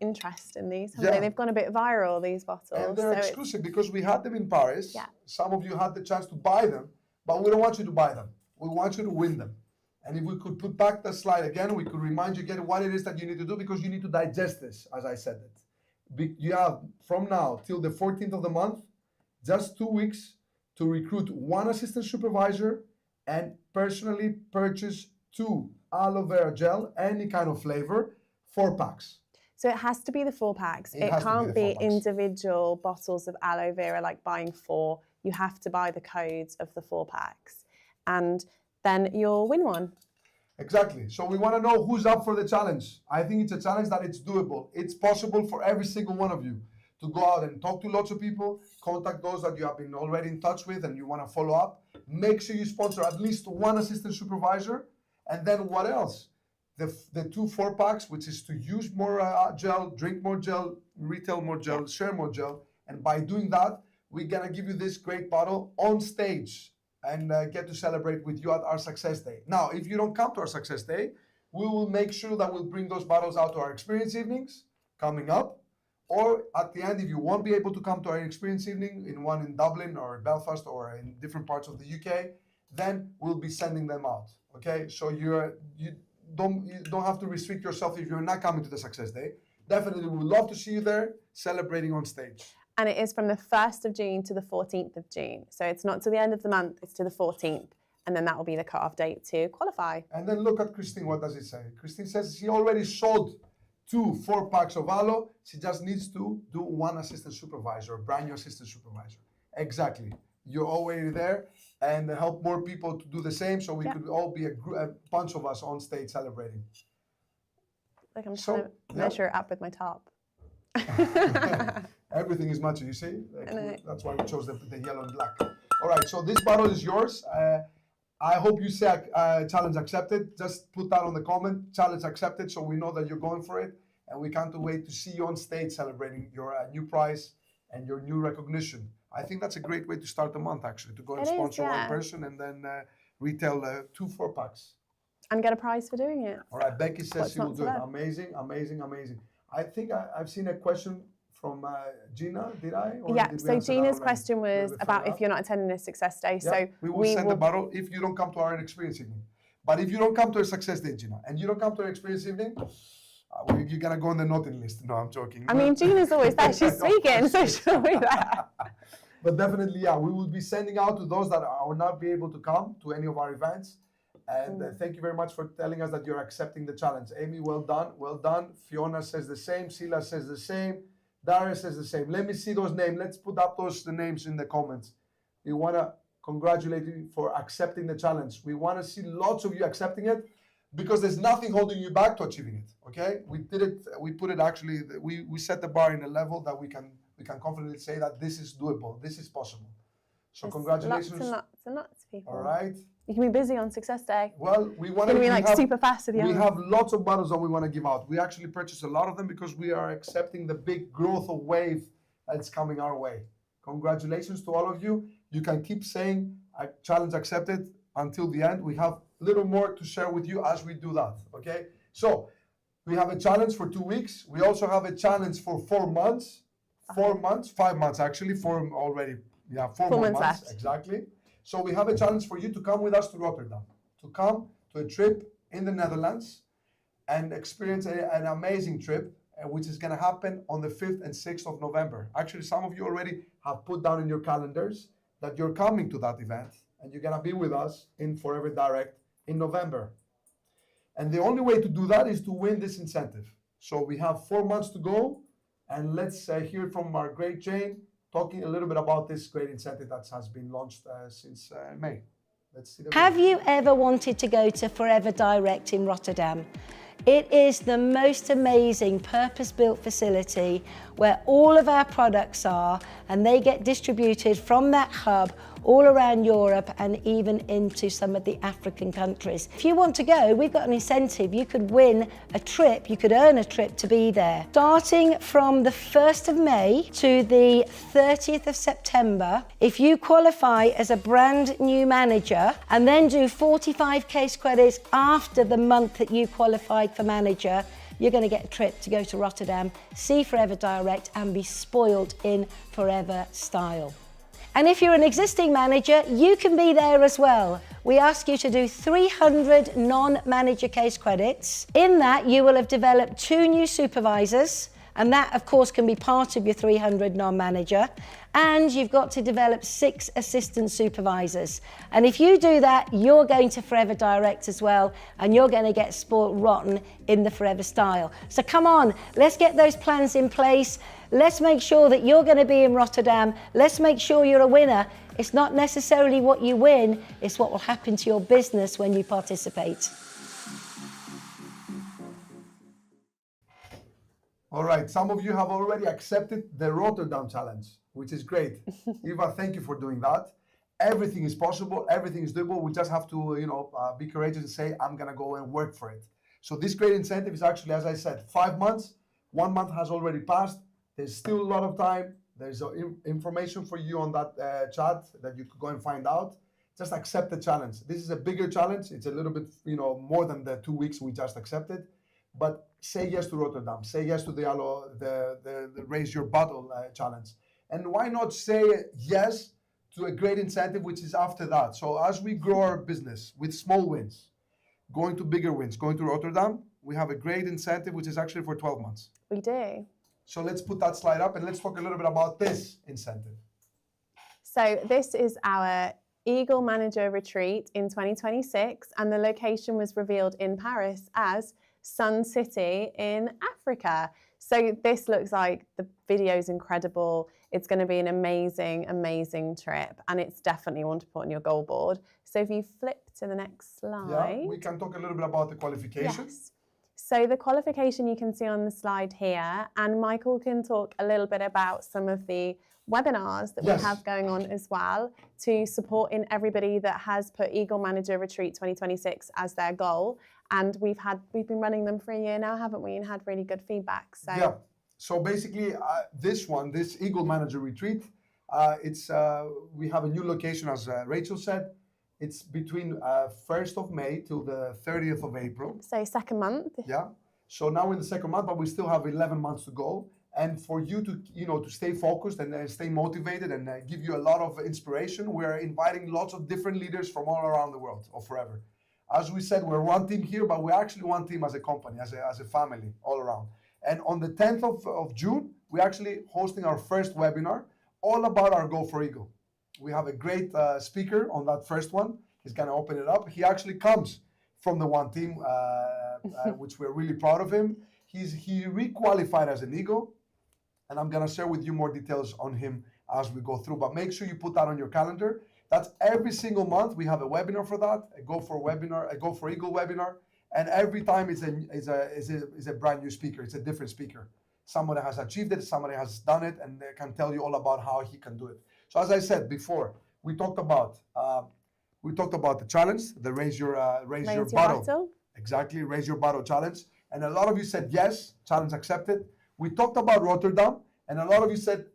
Speaker 2: interest in these, haven't
Speaker 1: Yeah.
Speaker 2: they? They've gone a bit viral, these bottles.
Speaker 1: And they're
Speaker 2: so
Speaker 1: exclusive because we had them in Paris.
Speaker 2: Yeah.
Speaker 1: Some of you had the chance to buy them, but we don't want you to buy them. We want you to win them. And if we could put back the slide again, we could remind you again what it is that you need to do because you need to digest this, as I said it. You have from now till the 14th of the month, just 2 weeks to recruit 1 assistant supervisor and personally purchase 2 aloe vera gel, any kind of flavor, 4 packs.
Speaker 2: So it has to be the 4 packs.
Speaker 1: It
Speaker 2: It
Speaker 1: has to be
Speaker 2: can't
Speaker 1: the
Speaker 2: be
Speaker 1: 4 packs.
Speaker 2: individual bottles of aloe vera, like buying 4. You have to buy the codes of the 4 packs. And then you'll win one.
Speaker 1: Exactly. So we want to know who's up for the challenge. I think it's a challenge that it's doable. It's possible for every single one of you to go out and talk to lots of people, contact those that you have been already in touch with and you want to follow up. Make sure you sponsor at least 1 assistant supervisor. And then what else? The 2 4-packs, which is to use more gel, drink more gel, retail more gel, share more gel. And by doing that, we're going to give you this great bottle on stage and get to celebrate with you at our Success Day. Now, if you don't come to our Success Day, we will make sure that we'll bring those bottles out to our experience evenings coming up. Or at the end, if you won't be able to come to our experience evening, one in Dublin or Belfast or in different parts of the UK, then we'll be sending them out. Okay, so you don't have to restrict yourself if you're not coming to the Success Day. Definitely, we would love to see you there celebrating on stage.
Speaker 2: And it is from the 1st of June to the 14th of June. So it's not to the end of the month, it's to the 14th. And then that will be the cut-off date to qualify.
Speaker 1: And then look at Christine, what does it say? Christine says she already sold 2 4-packs of aloe. She just needs to do 1 assistant supervisor, a brand new assistant supervisor. Exactly. You're already there and help more people to do the same so we could all be a bunch of us on stage celebrating.
Speaker 2: Like I'm
Speaker 1: So,
Speaker 2: trying to measure it up with my top.
Speaker 1: Everything is matching, you see?
Speaker 2: know.
Speaker 1: That's why we chose the yellow and black. All right, so this bottle is yours. I hope you say challenge accepted. Just put that on the comment, challenge accepted, so we know that you're going for it. And we can't wait to see you on stage celebrating your new prize and your new recognition. I think that's a great way to start the month, actually, to go and
Speaker 2: It is,
Speaker 1: sponsor one
Speaker 2: yeah.
Speaker 1: person and then retail 2 4-packs.
Speaker 2: And get a prize for doing it.
Speaker 1: All right, Becky says
Speaker 2: What's
Speaker 1: she will
Speaker 2: not
Speaker 1: do
Speaker 2: to
Speaker 1: it.
Speaker 2: do?
Speaker 1: Amazing, amazing, amazing. I think I've seen a question from Gina, did I? Or
Speaker 2: Yeah,
Speaker 1: did we
Speaker 2: so
Speaker 1: answer that
Speaker 2: Gina's
Speaker 1: already?
Speaker 2: question was
Speaker 1: Did we
Speaker 2: about
Speaker 1: follow
Speaker 2: if
Speaker 1: up?
Speaker 2: you're not attending a Success Day.
Speaker 1: Yeah,
Speaker 2: So
Speaker 1: we will send the bottle if you don't come to our experience evening. But if you don't come to a Success Day, Gina, and you don't come to an experience evening, you're gonna go on the naughty list. No, I'm joking.
Speaker 2: I mean, Gina's always there. She's speaking, so she'll be there.
Speaker 1: But definitely, yeah, we will be sending out to those that will not be able to come to any of our events. And thank you very much for telling us that you're accepting the challenge. Amy, well done, well done. Fiona says the same. Sheila says the same. Darius says the same. Let me see those names. Let's put up the names in the comments. We want to congratulate you for accepting the challenge. We want to see lots of you accepting it because there's nothing holding you back to achieving it. Okay, we did it. We put it actually. We set the bar in a level that we can confidently say that this is doable. This is possible. So
Speaker 2: There's
Speaker 1: congratulations.
Speaker 2: Lots and lots of people.
Speaker 1: All right.
Speaker 2: You can be busy on Success Day.
Speaker 1: Well, we want
Speaker 2: It's
Speaker 1: to
Speaker 2: going to be like super fast at the
Speaker 1: We
Speaker 2: end.
Speaker 1: have lots of bottles that we want to give out. We actually purchased a lot of them because we are accepting the big growth of wave that's coming our way. Congratulations to all of you. You can keep saying challenge accepted until the end. We have a little more to share with you as we do that. Okay. So we have a challenge for 2 weeks. We also have a challenge for 4 months. 4 months, 5 months actually. 4 already. Yeah, 4 more
Speaker 2: months
Speaker 1: months.
Speaker 2: left.
Speaker 1: Exactly. So we have a challenge for you to come with us to Rotterdam, to come to a trip in the Netherlands and experience an amazing trip, which is going to happen on the 5th and 6th of November. Actually, some of you already have put down in your calendars that you're coming to that event and you're going to be with us in Forever Direct in November. And the only way to do that is to win this incentive. So we have 4 months to go And let's hear from our great Jane talking a little bit about this great incentive that has been launched since May. Let's see the video.
Speaker 4: Have you ever wanted to go to Forever Direct in Rotterdam? It is the most amazing purpose-built facility where all of our products are, and they get distributed from that hub all around Europe and even into some of the African countries. If you want to go, we've got an incentive. You could win a trip, you could earn a trip to be there. Starting from the 1st of May to the 30th of September, if you qualify as a brand new manager and then do 45 case credits after the month that you qualified for manager, you're going to get a trip to go to Rotterdam, see Forever Direct and be spoiled in Forever style. And if you're an existing manager, you can be there as well. We ask you to do 300 non-manager case credits. In that, you will have developed 2 new supervisors, and that, of course, can be part of your 300 non-manager. And you've got to develop 6 assistant supervisors. And if you do that, you're going to Forever Direct as well, and you're going to get spoiled rotten in the Forever style. So come on, let's get those plans in place. Let's make sure that you're going to be in Rotterdam. Let's make sure you're a winner. It's not necessarily what you win, it's what will happen to your business when you participate.
Speaker 1: All right, some of you have already accepted the Rotterdam challenge, which is great. Eva, thank you for doing that. Everything is possible, everything is doable. We just have to, be courageous and say, I'm gonna go and work for it. So this great incentive is actually, as I said, 5 months. 1 month has already passed. There's still a lot of time. There's information for you on that chat that you could go and find out. Just accept the challenge. This is a bigger challenge. It's a little bit, more than the 2 weeks we just accepted. But say yes to Rotterdam. Say yes to the Raise Your Bottle challenge. And why not say yes to a great incentive, which is after that? So as we grow our business with small wins, going to bigger wins, going to Rotterdam, we have a great incentive, which is actually for 12 months.
Speaker 2: We do.
Speaker 1: So let's put that slide up and let's talk a little bit about this incentive.
Speaker 2: So this is our Eagle Manager Retreat in 2026, and the location was revealed in Paris as Sun City in Africa. So this looks like the video is incredible. It's going to be an amazing, amazing trip, and it's definitely one to put on your goal board. So if you flip to the next slide.
Speaker 1: Yeah, we can talk a little bit about the qualification.
Speaker 2: Yes. So the qualification you can see on the slide here, and Michael can talk a little bit about some of the webinars that we have going on as well to support in everybody that has put Eagle Manager Retreat 2026 as their goal. And we've been running them for a year now, haven't we? And had really good feedback. So
Speaker 1: yeah. So basically, this Eagle Manager Retreat, we have a new location, as Rachel said. It's between 1st of May till the 30th of April.
Speaker 2: So second month.
Speaker 1: Yeah. So now we're in the second month, but we still have 11 months to go. And for you to, to stay focused and stay motivated and give you a lot of inspiration, we're inviting lots of different leaders from all around the world of Forever. As we said, we're one team here, but we're actually one team as a company, as a family, all around. And on the 10th of June, we're actually hosting our first webinar all about our Go for Eagle. We have a great speaker on that first one. He's going to open it up. He actually comes from the one team, which we're really proud of him. He re-qualified as an Eagle, and I'm going to share with you more details on him as we go through. But make sure you put that on your calendar. That's every single month. We have a webinar for that, a Go for Eagle webinar, and every time it's a brand new speaker. It's a different speaker. Somebody has achieved it, somebody has done it, and they can tell you all about how he can do it. So as I said before, we talked about the challenge, the raise your bottle. Exactly, Raise Your Bottle challenge. And a lot of you said yes, challenge accepted. We talked about Rotterdam, and a lot of you said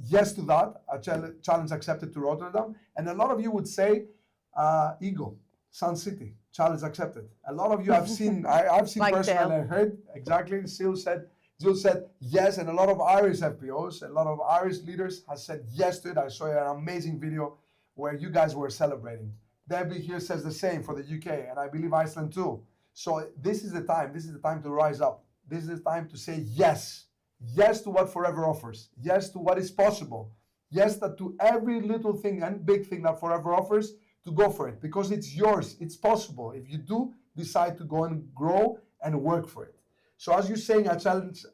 Speaker 1: yes to that, a challenge accepted to Rotterdam. And a lot of you would say Eagle, Sun City, challenge accepted. A lot of you have seen, I've seen like personally, I heard, exactly, Jill said yes, and a lot of Irish FPOs, a lot of Irish leaders have said yes to it. I saw an amazing video where you guys were celebrating. Debbie here says the same for the UK, and I believe Iceland too. So this is the time to rise up. This is the time to say yes. Yes to what Forever offers. Yes to what is possible. Yes to every little thing and big thing that Forever offers, to go for it, because it's yours. It's possible if you do decide to go and grow and work for it. So as you're saying, a challenge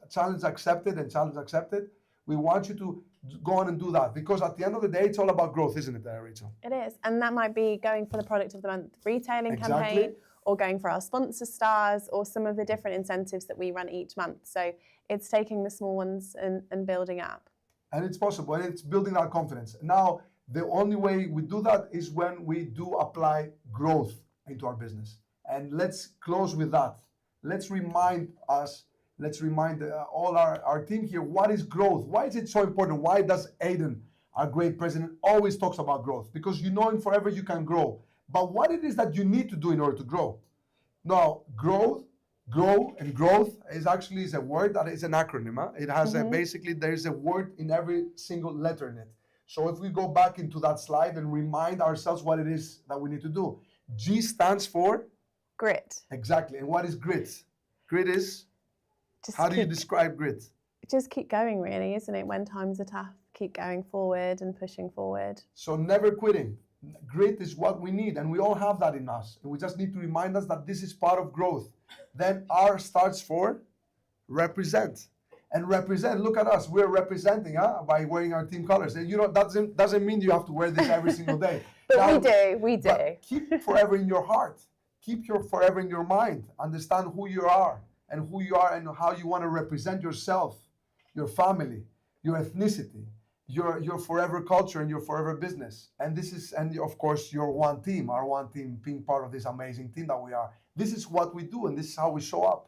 Speaker 1: accepted and challenge accepted, we want you to go on and do that, because at the end of the day, it's all about growth, isn't it, Rachel?
Speaker 2: It is. And that might be going for the product of the month retailing
Speaker 1: Exactly.
Speaker 2: campaign, or going for our sponsor stars, or some of the different incentives that we run each month. So it's taking the small ones and building up.
Speaker 1: And it's possible, and it's building that confidence. Now, the only way we do that is when we do apply growth into our business. And let's close with that. Let's remind all our team here, what is growth? Why is it so important? Why does Aiden, our great president, always talks about growth? Because you know in Forever you can grow. But what it is that you need to do in order to grow? Now, grow is actually a word that is an acronym. Huh? It has basically, there's a word in every single letter in it. So if we go back into that slide and remind ourselves what it is that we need to do. G stands for?
Speaker 2: Grit.
Speaker 1: Exactly. And what is grit? Grit is? How do you describe grit?
Speaker 2: Just keep going, really, isn't it? When times are tough, keep going forward and pushing forward.
Speaker 1: So never quitting. Grit is what we need, and we all have that in us. And we just need to remind us that this is part of growth. Then R starts for represent. And represent, look at us, we're representing by wearing our team colors. And that doesn't mean you have to wear this every single day.
Speaker 2: But
Speaker 1: Now,
Speaker 2: we do.
Speaker 1: But keep Forever in your heart. Keep your Forever in your mind. Understand who you are and how you want to represent yourself, your family, your ethnicity, your Forever culture and your Forever business. And of course your one team, our one team being part of this amazing team that we are. This is what we do, and this is how we show up.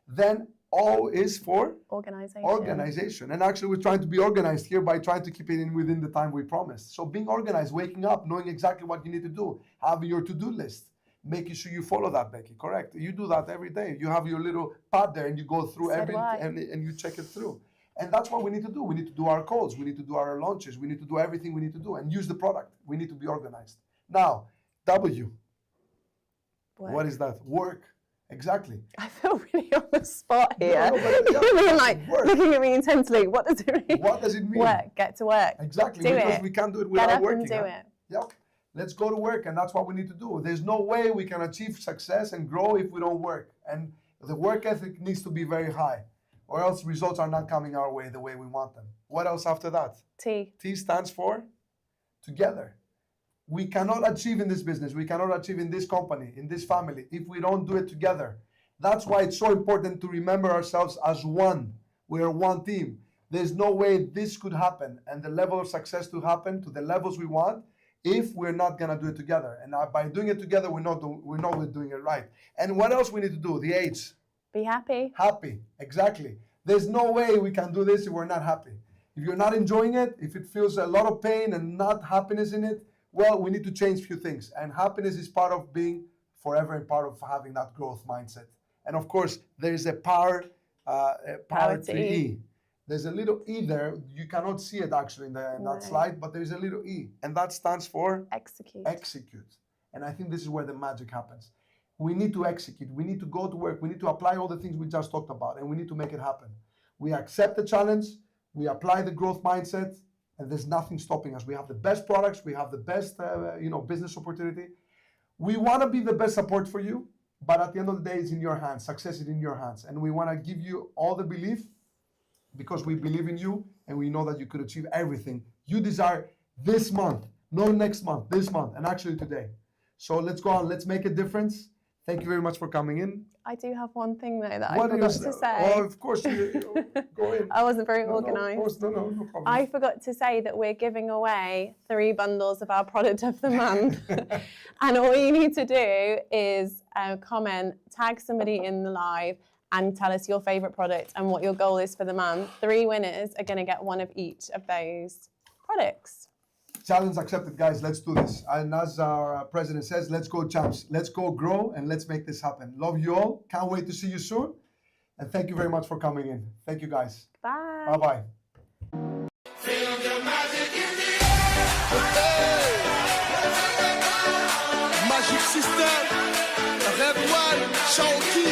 Speaker 1: Then O is for organization. And actually we're trying to be organized here by trying to keep it within the time we promised. So being organized, waking up, knowing exactly what you need to do, having your to-do list, making sure you follow that, Becky, correct? You do that every day. You have your little pad there and you go through and you check it through. And that's what we need to do. We need to do our calls. We need to do our launches. We need to do everything we need to do and use the product. We need to be organized. Now, W. What is that? Work. Exactly.
Speaker 2: I feel really on the spot here.
Speaker 1: Work.
Speaker 2: Looking at me intensely. What does it mean?
Speaker 1: What does it mean?
Speaker 2: Work. Get to work.
Speaker 1: Exactly.
Speaker 2: Do
Speaker 1: because
Speaker 2: it.
Speaker 1: we can't do it without working.
Speaker 2: Get up and do it.
Speaker 1: Yep. Let's go to work, and that's what we need to do. There's no way we can achieve success and grow if we don't work. And the work ethic needs to be very high, or else results are not coming our way the way we want them. What else after that?
Speaker 2: T.
Speaker 1: T stands for together. We cannot achieve in this business, we cannot achieve in this company, in this family, if we don't do it together. That's why it's so important to remember ourselves as one. We are one team. There's no way this could happen and the level of success to happen to the levels we want if we're not gonna do it together. And by doing it together, we know we're doing it right. And what else we need to do? The H.
Speaker 2: Be happy.
Speaker 1: Happy, exactly. There's no way we can do this if we're not happy. If you're not enjoying it, if it feels a lot of pain and not happiness in it, well, we need to change a few things. And happiness is part of being Forever and part of having that growth mindset. And of course, there's a power to E. There's a little E there. You cannot see it actually in that slide, but there's a little E. And that stands for?
Speaker 2: Execute.
Speaker 1: Execute. And I think this is where the magic happens. We need to execute. We need to go to work. We need to apply all the things we just talked about, and we need to make it happen. We accept the challenge. We apply the growth mindset, and there's nothing stopping us. We have the best products. We have the best business opportunity. We want to be the best support for you, but at the end of the day, it's in your hands. Success is in your hands. And we want to give you all the belief because we believe in you, and we know that you could achieve everything you desire this month, not next month, this month, and actually today. So let's go on. Let's make a difference. Thank you very much for coming in.
Speaker 2: I do have one thing though that I forgot to say.
Speaker 1: Oh, of course, go in.
Speaker 2: I wasn't very organised.
Speaker 1: Of course, no problem.
Speaker 2: I forgot to say that we're giving away 3 bundles of our product of the month. And all you need to do is comment, tag somebody in the live, and tell us your favourite product and what your goal is for the month. 3 winners are going to get one of each of those products.
Speaker 1: Challenge accepted, guys. Let's do this. And as our president says, let's go, champs. Let's go grow and let's make this happen. Love you all. Can't wait to see you soon. And thank you very much for coming in. Thank you, guys.
Speaker 2: Bye.
Speaker 1: Bye-bye.
Speaker 5: Feel the magic in the air. Magic System, Red One, Shawty.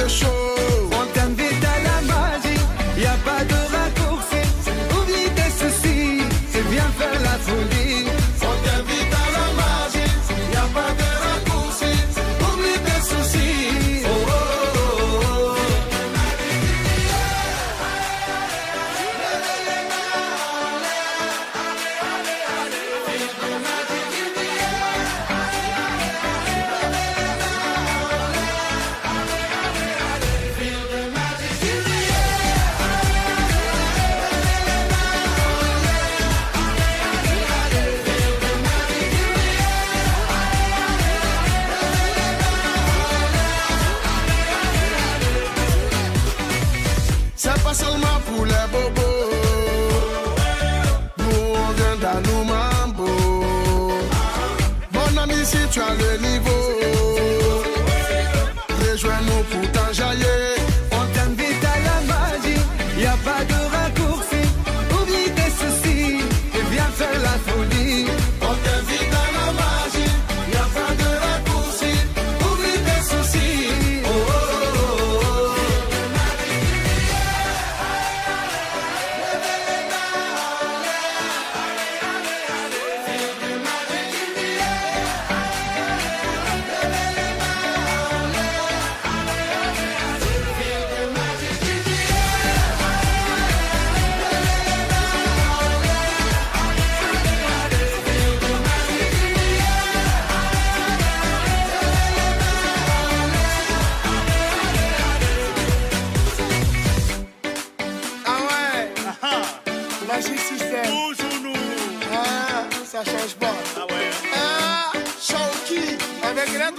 Speaker 5: le show.
Speaker 6: On t'invite à la magie, y a pas de raccourci. Oublie tes soucis, et viens faire la folie.
Speaker 5: On t'invite à la magie, y a pas de raccourci. Oublie tes soucis. Oh, oh, oh, oh. C'est pas seulement pour les bobos. Nous on vient dans nos mambo. Mon ami, si tu as le niveau, rejoins-nous pour t'enjailler.
Speaker 6: On t'invite à la magie, y a pas de raccourci. Oublie tes soucis, et viens faire la folie.
Speaker 5: On t'invite à la magie, y a pas de raccourci. Oublie tes soucis. Oh, oh, oh, oh. Ah ouais, Magic System.
Speaker 7: Toujours nous.
Speaker 5: Ah, ça change pas.
Speaker 7: Ah ouais.
Speaker 5: Ah, Shawky, avec Red